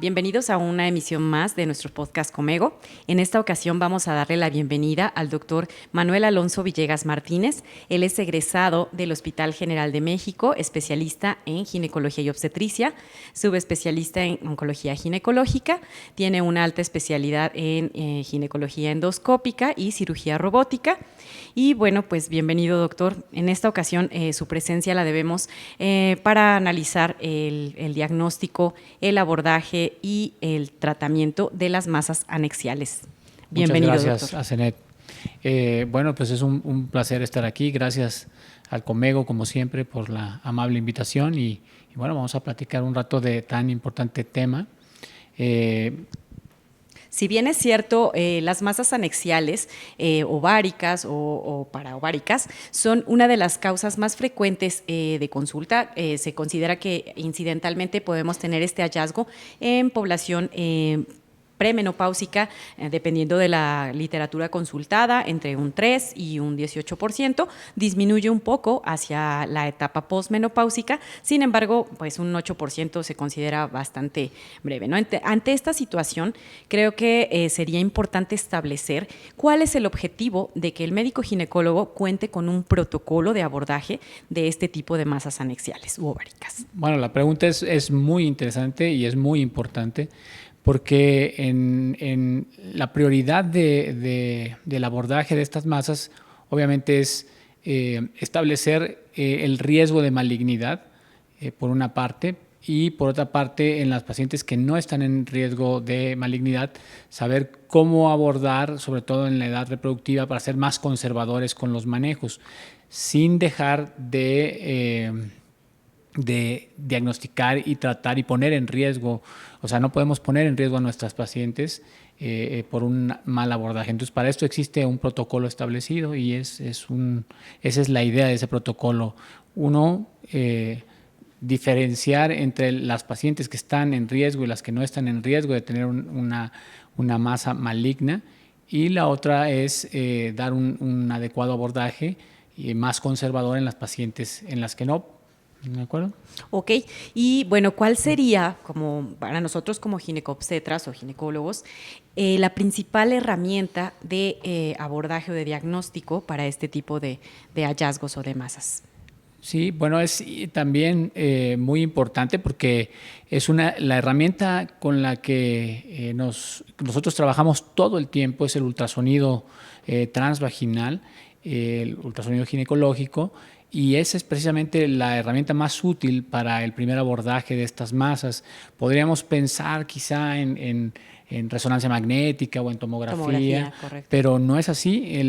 Bienvenidos a una emisión más de nuestro podcast Comego. En esta ocasión vamos a darle la bienvenida al doctor Manuel Alonso Villegas Martínez. Él es egresado del Hospital General de México, especialista en ginecología y obstetricia, subespecialista en oncología ginecológica, tiene una alta especialidad en ginecología endoscópica y cirugía robótica. Y bueno, pues bienvenido, doctor. En esta ocasión su presencia la debemos para analizar el diagnóstico, el abordaje y el tratamiento de las masas anexiales. Bienvenido, muchas gracias, doctor. Asenet. Bueno, pues es un placer estar aquí. Gracias al Comego, como siempre, por la amable invitación. Y bueno, vamos a platicar un rato de tan importante tema. Si bien es cierto, las masas anexiales, ováricas o paraováricas, son una de las causas más frecuentes de consulta. Se considera que incidentalmente podemos tener este hallazgo en población premenopáusica, dependiendo de la literatura consultada, entre un 3 y un 18%, disminuye un poco hacia la etapa postmenopáusica, sin embargo, pues un 8% se considera bastante breve, ¿no? Ante esta situación, creo que sería importante establecer cuál es el objetivo de que el médico ginecólogo cuente con un protocolo de abordaje de este tipo de masas anexiales u ováricas. Bueno, la pregunta es muy interesante y es muy importante, porque en la prioridad del abordaje de estas masas obviamente es establecer el riesgo de malignidad, por una parte, y por otra parte, en las pacientes que no están en riesgo de malignidad, saber cómo abordar, sobre todo en la edad reproductiva, para ser más conservadores con los manejos, sin dejar de diagnosticar y tratar y poner en riesgo, o sea, no podemos poner en riesgo a nuestras pacientes por un mal abordaje. Entonces, para esto existe un protocolo establecido y esa es la idea de ese protocolo. Uno, diferenciar entre las pacientes que están en riesgo y las que no están en riesgo de tener una masa maligna, y la otra es dar un adecuado abordaje y más conservador en las pacientes en las que no. ¿De acuerdo? Ok, y bueno, ¿cuál sería, como para nosotros como ginecobstetras o ginecólogos, la principal herramienta de abordaje o de diagnóstico para este tipo de hallazgos o de masas? Sí, bueno, es también muy importante, porque es la herramienta con la que nosotros trabajamos todo el tiempo, es el ultrasonido transvaginal, el ultrasonido ginecológico, y esa es precisamente la herramienta más útil para el primer abordaje de estas masas. Podríamos pensar quizá en resonancia magnética o en tomografía, pero no es así.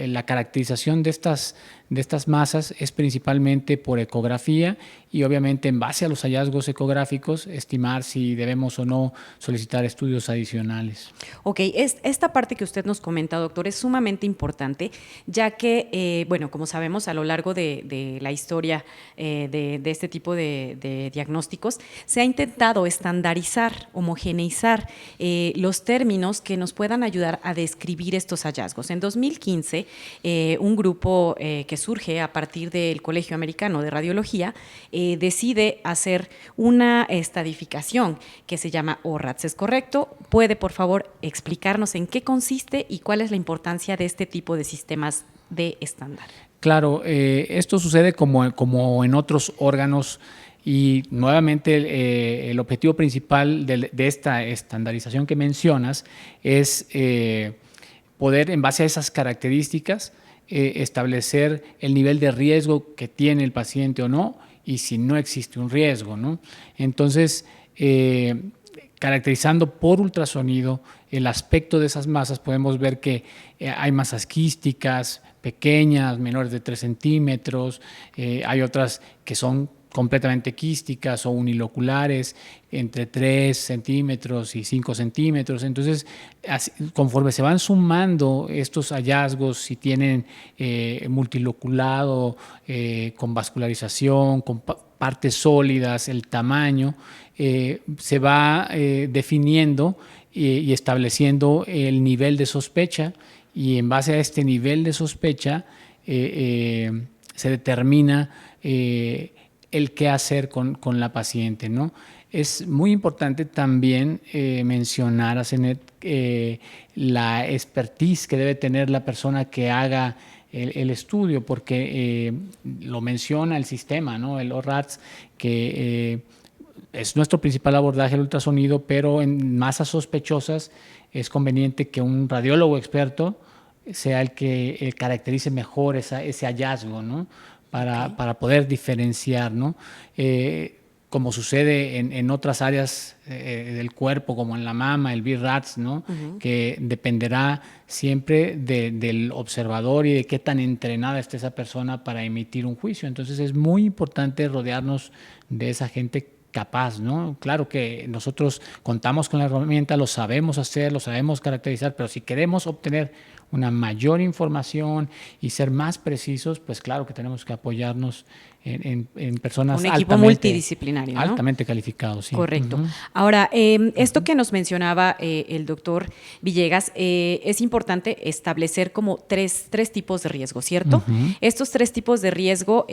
La caracterización de estas masas es principalmente por ecografía, y obviamente en base a los hallazgos ecográficos estimar si debemos o no solicitar estudios adicionales. Ok, esta parte que usted nos comenta, doctor, es sumamente importante, ya que, bueno, como sabemos, a lo largo de la historia de este tipo de diagnósticos, se ha intentado estandarizar, homogeneizar los términos que nos puedan ayudar a describir estos hallazgos. En 2015, un grupo que surge a partir del Colegio Americano de Radiología decide hacer una estadificación que se llama ORATS. ¿Es correcto? ¿Puede, por favor, explicarnos en qué consiste y cuál es la importancia de este tipo de sistemas de estándar? Claro, esto sucede como en otros órganos, y nuevamente el objetivo principal de esta estandarización que mencionas es poder, en base a esas características, establecer el nivel de riesgo que tiene el paciente o no, y si no existe un riesgo, ¿no? Entonces, caracterizando por ultrasonido el aspecto de esas masas, podemos ver que hay masas quísticas, pequeñas, menores de 3 centímetros, hay otras que son completamente quísticas o uniloculares, entre 3 centímetros y 5 centímetros. Entonces, conforme se van sumando estos hallazgos, si tienen multiloculado, con vascularización, con partes sólidas, el tamaño, se va definiendo y estableciendo el nivel de sospecha, y en base a este nivel de sospecha se determina el qué hacer con la paciente, ¿no? Es muy importante también mencionar, Asenet, la expertise que debe tener la persona que haga el estudio, porque lo menciona el sistema, ¿no? El ORATS, que es nuestro principal abordaje, el ultrasonido, pero en masas sospechosas es conveniente que un radiólogo experto sea el que caracterice mejor ese hallazgo, ¿no? Para poder diferenciar, ¿no? Como sucede en otras áreas del cuerpo, como en la mama, el BRADS, ¿no? Que dependerá siempre del observador y de qué tan entrenada esté esa persona para emitir un juicio. Entonces es muy importante rodearnos de esa gente capaz, ¿no? Claro que nosotros contamos con la herramienta, lo sabemos hacer, lo sabemos caracterizar, pero si queremos obtener una mayor información y ser más precisos, pues claro que tenemos que apoyarnos en personas un equipo multidisciplinario, ¿no? Altamente calificados, sí. Correcto. Ahora, esto que nos mencionaba el doctor Villegas, es importante establecer como tres tipos de riesgo, ¿cierto? Estos 3 tipos de riesgo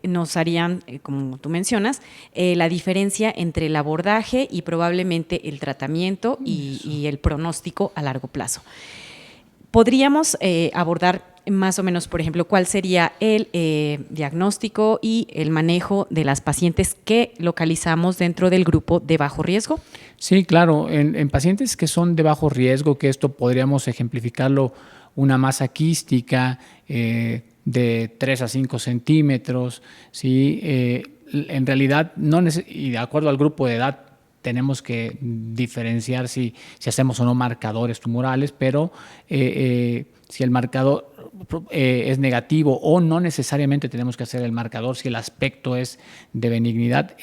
nos harían, como tú mencionas, la diferencia entre el abordaje y probablemente el tratamiento y el pronóstico a largo plazo. Podríamos abordar más o menos, por ejemplo, cuál sería el diagnóstico y el manejo de las pacientes que localizamos dentro del grupo de bajo riesgo. Sí, claro. En pacientes que son de bajo riesgo, que esto podríamos ejemplificarlo, una masa quística de 3 a 5 centímetros, ¿sí? En realidad, y de acuerdo al grupo de edad, tenemos que diferenciar si hacemos o no marcadores tumorales, pero si el marcador es negativo o no necesariamente tenemos que hacer el marcador, si el aspecto es de benignidad,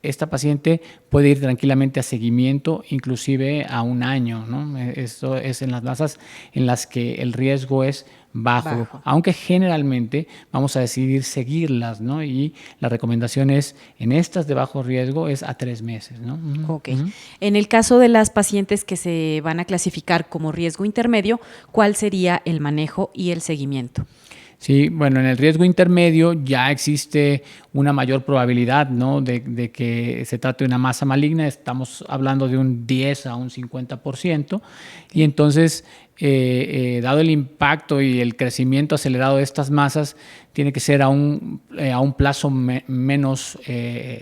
esta paciente puede ir tranquilamente a seguimiento, inclusive a 1 año, ¿no? Esto es en las masas en las que el riesgo es bajo, aunque generalmente vamos a decidir seguirlas, ¿no? Y la recomendación es, en estas de bajo riesgo, es a 3 meses, ¿no? Ok. En el caso de las pacientes que se van a clasificar como riesgo intermedio, ¿cuál sería el manejo y el seguimiento? Sí, bueno, en el riesgo intermedio ya existe una mayor probabilidad, ¿no? de que se trate de una masa maligna. Estamos hablando de un 10 a un 50%. Y entonces, dado el impacto y el crecimiento acelerado de estas masas, tiene que ser a un plazo menos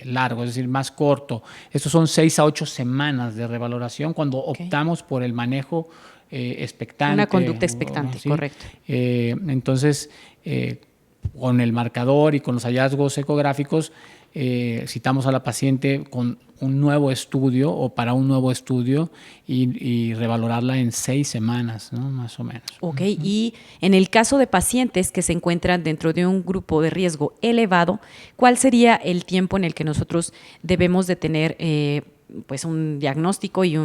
largo, es decir, más corto. Estos son 6 a 8 semanas de revaloración cuando optamos por el manejo expectante. Una conducta expectante, ¿sí? Correcto. Entonces, con el marcador y con los hallazgos ecográficos, citamos a la paciente con un nuevo estudio o para un nuevo estudio y revalorarla en 6 semanas, ¿no? Más o menos. Ok, y en el caso de pacientes que se encuentran dentro de un grupo de riesgo elevado, ¿cuál sería el tiempo en el que nosotros debemos de tener pues un diagnóstico y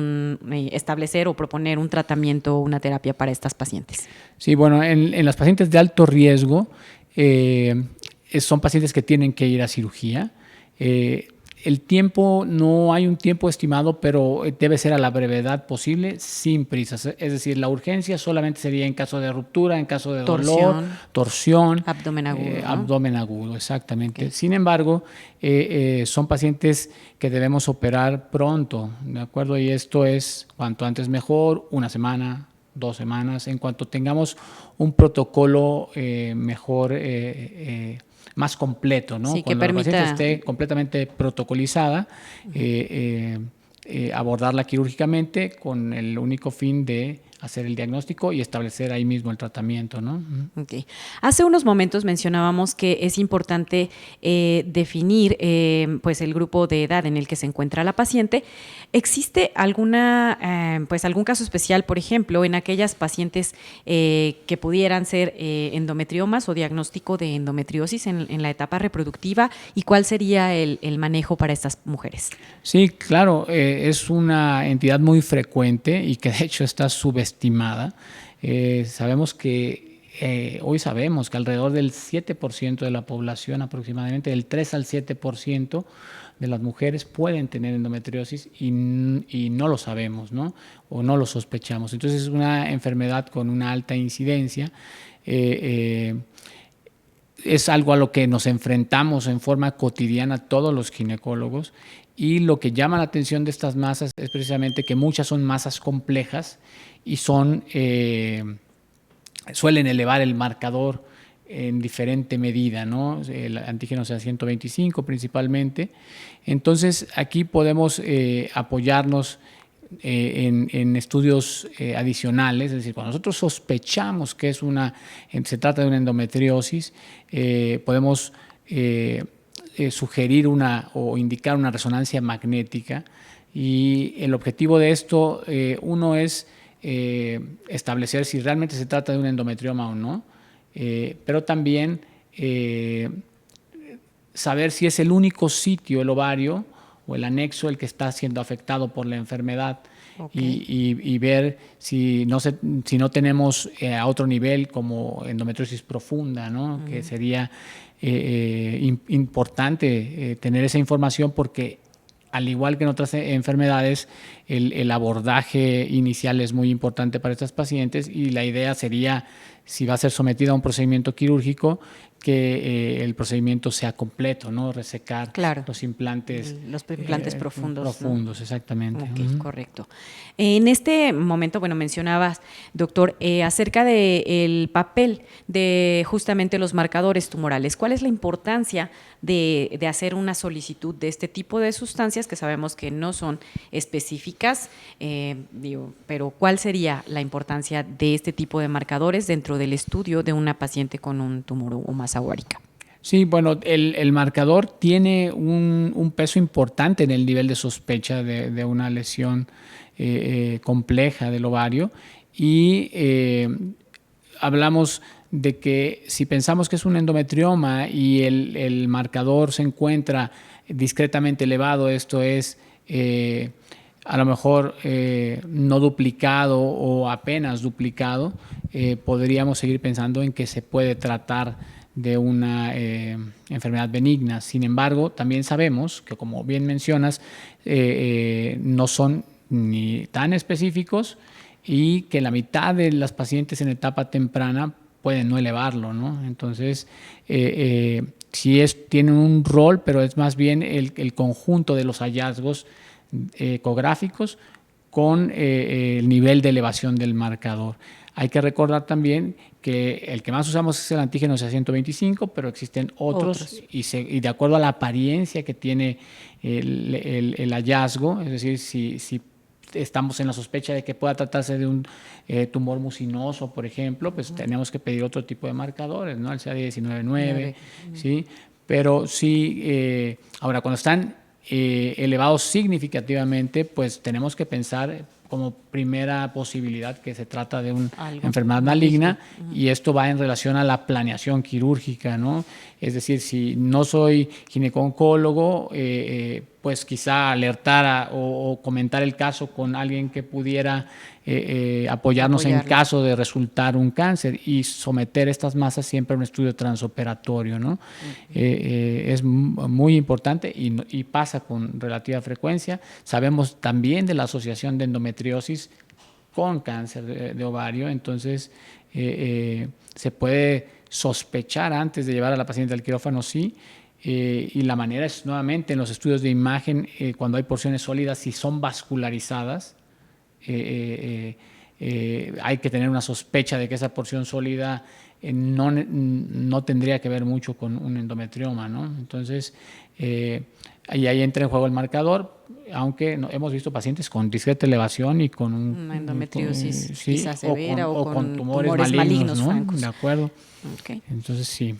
establecer o proponer un tratamiento o una terapia para estas pacientes? Sí, bueno, en las pacientes de alto riesgo son pacientes que tienen que ir a cirugía. El tiempo, no hay un tiempo estimado, pero debe ser a la brevedad posible, sin prisas. Es decir, la urgencia solamente sería en caso de ruptura, en caso de dolor, torsión. Abdomen agudo. ¿no? Abdomen agudo, exactamente. Okay. Sin embargo, son pacientes que debemos operar pronto, ¿de acuerdo? Y esto es cuanto antes mejor, 1 semana, 2 semanas, en cuanto tengamos un protocolo mejor, más completo, ¿no? Sí, cuando que permita... la paciente esté completamente protocolizada, abordarla quirúrgicamente con el único fin de hacer el diagnóstico y establecer ahí mismo el tratamiento, ¿no? Okay. Hace unos momentos mencionábamos que es importante definir pues el grupo de edad en el que se encuentra la paciente. ¿Existe pues algún caso especial, por ejemplo, en aquellas pacientes que pudieran ser endometriomas o diagnóstico de endometriosis en la etapa reproductiva? ¿Y cuál sería el manejo para estas mujeres? Sí, claro, es una entidad muy frecuente y que de hecho está subestimada. Sabemos que hoy sabemos que alrededor del 7% de la población, aproximadamente del 3 al 7% de las mujeres pueden tener endometriosis y no lo sabemos, ¿no? O no lo sospechamos. Entonces es una enfermedad con una alta incidencia. Es algo a lo que nos enfrentamos en forma cotidiana todos los ginecólogos, y lo que llama la atención de estas masas es precisamente que muchas son masas complejas y suelen elevar el marcador en diferente medida, ¿no? El antígeno sea 125 principalmente. Entonces aquí podemos apoyarnos en estudios adicionales, es decir, cuando nosotros sospechamos que se trata de una endometriosis, podemos sugerir o indicar una resonancia magnética, y el objetivo de esto, uno es establecer si realmente se trata de un endometrioma o no, pero también saber si es el único sitio, el ovario o el anexo, el que está siendo afectado por la enfermedad. Okay. Y ver si no tenemos a otro nivel como endometriosis profunda, ¿no? Que sería importante tener esa información, porque al igual que en otras enfermedades, el abordaje inicial es muy importante para estas pacientes, y la idea sería, si va a ser sometida a un procedimiento quirúrgico, que el procedimiento sea completo, ¿no? Resecar los implantes. Los implantes profundos. Profundos, ¿no? Exactamente. Okay, correcto. En este momento, bueno, mencionabas, doctor, acerca del papel de justamente los marcadores tumorales. ¿Cuál es la importancia de hacer una solicitud de este tipo de sustancias, que sabemos que no son específicas, pero cuál sería la importancia de este tipo de marcadores dentro del estudio de una paciente con un tumor o masa ovárica? Sí, bueno, el marcador tiene un peso importante en el nivel de sospecha de una lesión compleja del ovario, y hablamos de que si pensamos que es un endometrioma y el marcador se encuentra discretamente elevado, esto es a lo mejor no duplicado o apenas duplicado, podríamos seguir pensando en que se puede tratar de una enfermedad benigna. Sin embargo, también sabemos que, como bien mencionas, no son ni tan específicos, y que la mitad de las pacientes en etapa temprana pueden no elevarlo, ¿no? Entonces, sí tiene un rol, pero es más bien el conjunto de los hallazgos ecográficos con el nivel de elevación del marcador. Hay que recordar también que el que más usamos es el antígeno CA125, pero existen otros. Y de acuerdo a la apariencia que tiene el hallazgo, es decir, si estamos en la sospecha de que pueda tratarse de un tumor mucinoso, por ejemplo, pues tenemos que pedir otro tipo de marcadores, ¿no? El CA19-9, ¿sí? Pero sí, ahora cuando están elevados significativamente, pues tenemos que pensar como primera posibilidad que se trata de una enfermedad maligna, y esto va en relación a la planeación quirúrgica, ¿no? Es decir, si no soy ginecólogo, pues quizá alertar o comentar el caso con alguien que pudiera apoyarnos en caso de resultar un cáncer, y someter estas masas siempre a un estudio transoperatorio, ¿no? Es muy importante y pasa con relativa frecuencia. Sabemos también de la asociación de endometriosis con cáncer de ovario, entonces se puede sospechar antes de llevar a la paciente al quirófano, sí. Y la manera es, nuevamente, en los estudios de imagen, cuando hay porciones sólidas, si son vascularizadas, hay que tener una sospecha de que esa porción sólida no tendría que ver mucho con un endometrioma, ¿no? Entonces, ahí entra en juego el marcador, aunque hemos visto pacientes con discreta elevación y con una endometriosis quizás severa o con tumores malignos, ¿no? Francos. De acuerdo. Okay. Entonces, sí.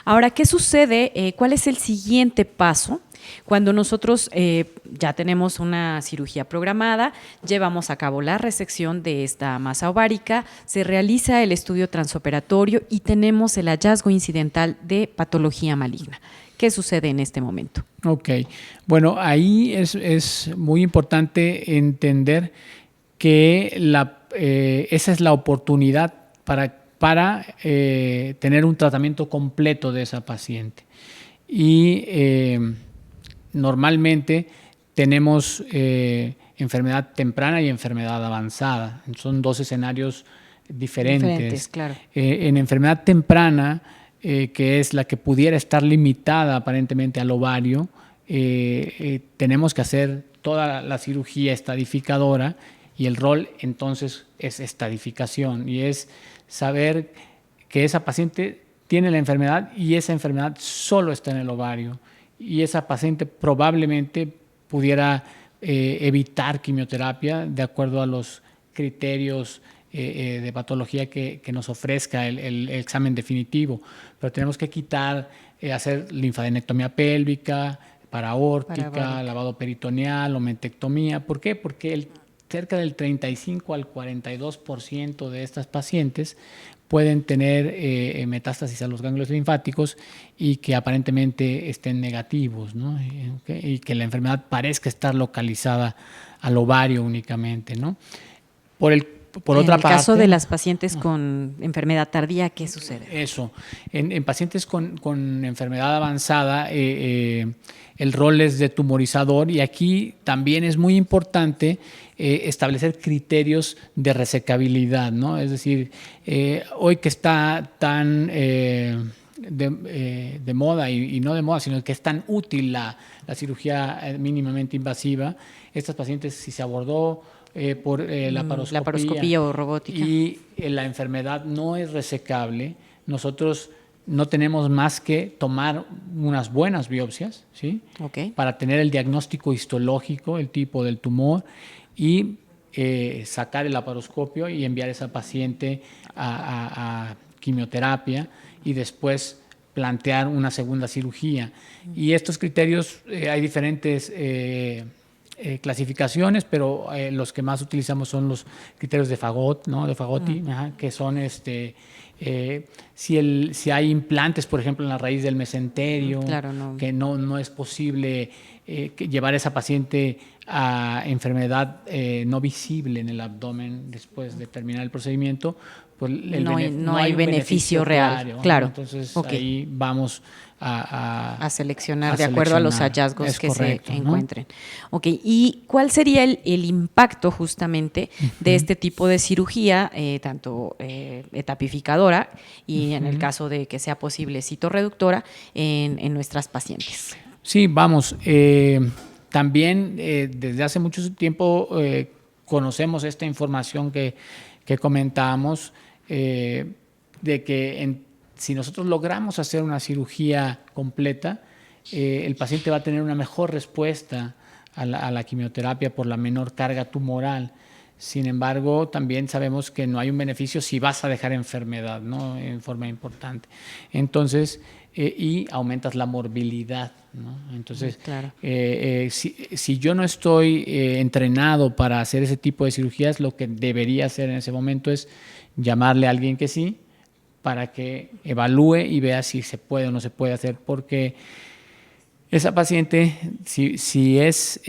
Ahora, ¿qué sucede? ¿Cuál es el siguiente paso? Cuando nosotros ya tenemos una cirugía programada, llevamos a cabo la resección de esta masa ovárica, se realiza el estudio transoperatorio y tenemos el hallazgo incidental de patología maligna. ¿Qué sucede en este momento? Ok, bueno, ahí es muy importante entender que esa es la oportunidad para para tener un tratamiento completo de esa paciente. Y normalmente tenemos enfermedad temprana y enfermedad avanzada. Son dos escenarios diferentes. Claro. En enfermedad temprana, que es la que pudiera estar limitada aparentemente al ovario, tenemos que hacer toda la cirugía estadificadora, y el rol entonces es estadificación, y es saber que esa paciente tiene la enfermedad y esa enfermedad solo está en el ovario, y esa paciente probablemente pudiera evitar quimioterapia de acuerdo a los criterios de patología que nos ofrezca el examen definitivo. Pero tenemos que quitar, hacer linfadenectomía pélvica, paraórtica, lavado peritoneal, omentectomía. ¿Por qué? Porque cerca del 35 al 42% de estas pacientes pueden tener metástasis a los ganglios linfáticos y que aparentemente estén negativos, ¿no? Y que la enfermedad parezca estar localizada al ovario únicamente, ¿no? Por otra parte, caso de las pacientes con enfermedad tardía, ¿qué sucede? Eso. En pacientes con enfermedad avanzada, el rol es de tumorizador, y aquí también es muy importante establecer criterios de resecabilidad, ¿no? Es decir, hoy que está tan de moda, y no de moda, sino que es tan útil la cirugía mínimamente invasiva, estas pacientes, si se abordó por laparoscopía o robótica y la enfermedad no es resecable, nosotros no tenemos más que tomar unas buenas biopsias, ¿sí? Okay. Para tener el diagnóstico histológico, el tipo del tumor, y sacar el laparoscopio y enviar a esa paciente a quimioterapia, y después plantear una segunda cirugía. Y estos criterios, hay diferentes clasificaciones, pero los que más utilizamos son los criterios de Fagot, ¿no? De Fagotti, que son si hay implantes, por ejemplo, en la raíz del mesenterio, claro, no. que no es posible llevar a esa paciente a enfermedad no visible en el abdomen después de terminar el procedimiento, pues no hay beneficio real, claro. Entonces ahí vamos a seleccionar de acuerdo a los hallazgos que correcto, se encuentren. Okay. ¿Y cuál sería el impacto justamente de este tipo de cirugía, tanto etapificadora y en el caso de que sea posible citorreductora en nuestras pacientes? Sí, vamos. También desde hace mucho tiempo conocemos esta información que comentábamos, de que si nosotros logramos hacer una cirugía completa, el paciente va a tener una mejor respuesta a la quimioterapia por la menor carga tumoral. Sin embargo, también sabemos que no hay un beneficio si vas a dejar enfermedad, ¿no? En forma importante. Entonces, y aumentas la morbilidad, ¿no? Entonces, claro. si yo no estoy entrenado para hacer ese tipo de cirugías, lo que debería hacer en ese momento es llamarle a alguien que sí, para que evalúe y vea si se puede o no se puede hacer, porque esa paciente, si es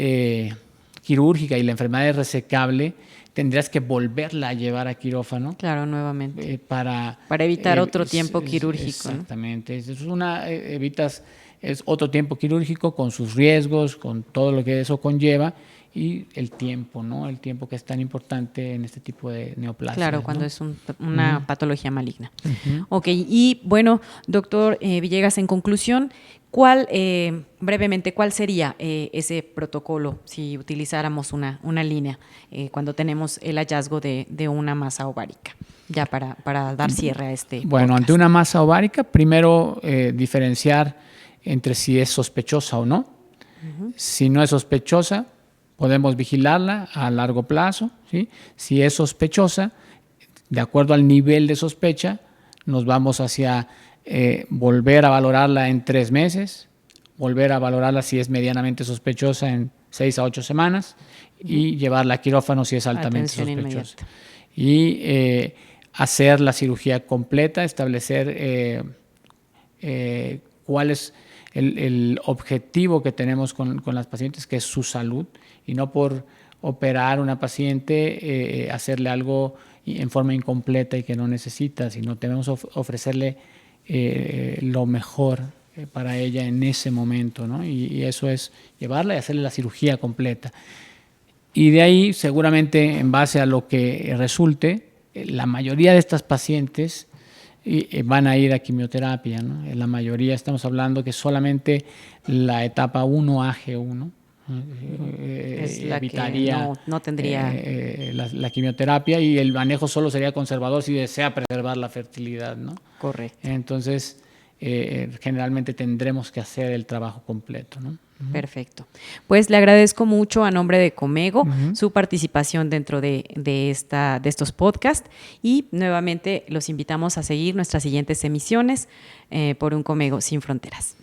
quirúrgica y la enfermedad es resecable, tendrías que volverla a llevar a quirófano. Claro, nuevamente. Para evitar otro tiempo quirúrgico. Exactamente. ¿No? Evitas otro tiempo quirúrgico con sus riesgos, con todo lo que eso conlleva, y el tiempo, ¿no? El tiempo que es tan importante en este tipo de neoplasias. Claro, cuando ¿no? es una patología maligna. Ok, y bueno, doctor Villegas, en conclusión, brevemente, ¿cuál sería ese protocolo si utilizáramos una línea cuando tenemos el hallazgo de una masa ovárica? Ya para dar cierre a este Bueno, podcast. Ante una masa ovárica, primero diferenciar entre si es sospechosa o no. Si no es sospechosa, podemos vigilarla a largo plazo, ¿sí? Si es sospechosa, de acuerdo al nivel de sospecha, nos vamos hacia volver a valorarla en 3 meses, volver a valorarla si es medianamente sospechosa en 6 a 8 semanas y llevarla a quirófano si es altamente sospechosa. Y hacer la cirugía completa, establecer cuál es el objetivo que tenemos con las pacientes, que es su salud, y no por operar a una paciente, hacerle algo en forma incompleta y que no necesita, sino debemos ofrecerle lo mejor para ella en ese momento, ¿no? Y eso es llevarla y hacerle la cirugía completa. Y de ahí, seguramente, en base a lo que resulte, la mayoría de estas pacientes van a ir a quimioterapia, ¿no? En la mayoría estamos hablando que solamente la etapa 1 AG1 es la evitaría que no tendría la quimioterapia, y el manejo solo sería conservador si desea preservar la fertilidad, ¿no? Correcto. Entonces, generalmente tendremos que hacer el trabajo completo, ¿no? Perfecto. Pues le agradezco mucho a nombre de Comego su participación dentro de estos podcasts, y nuevamente los invitamos a seguir nuestras siguientes emisiones por un Comego sin fronteras.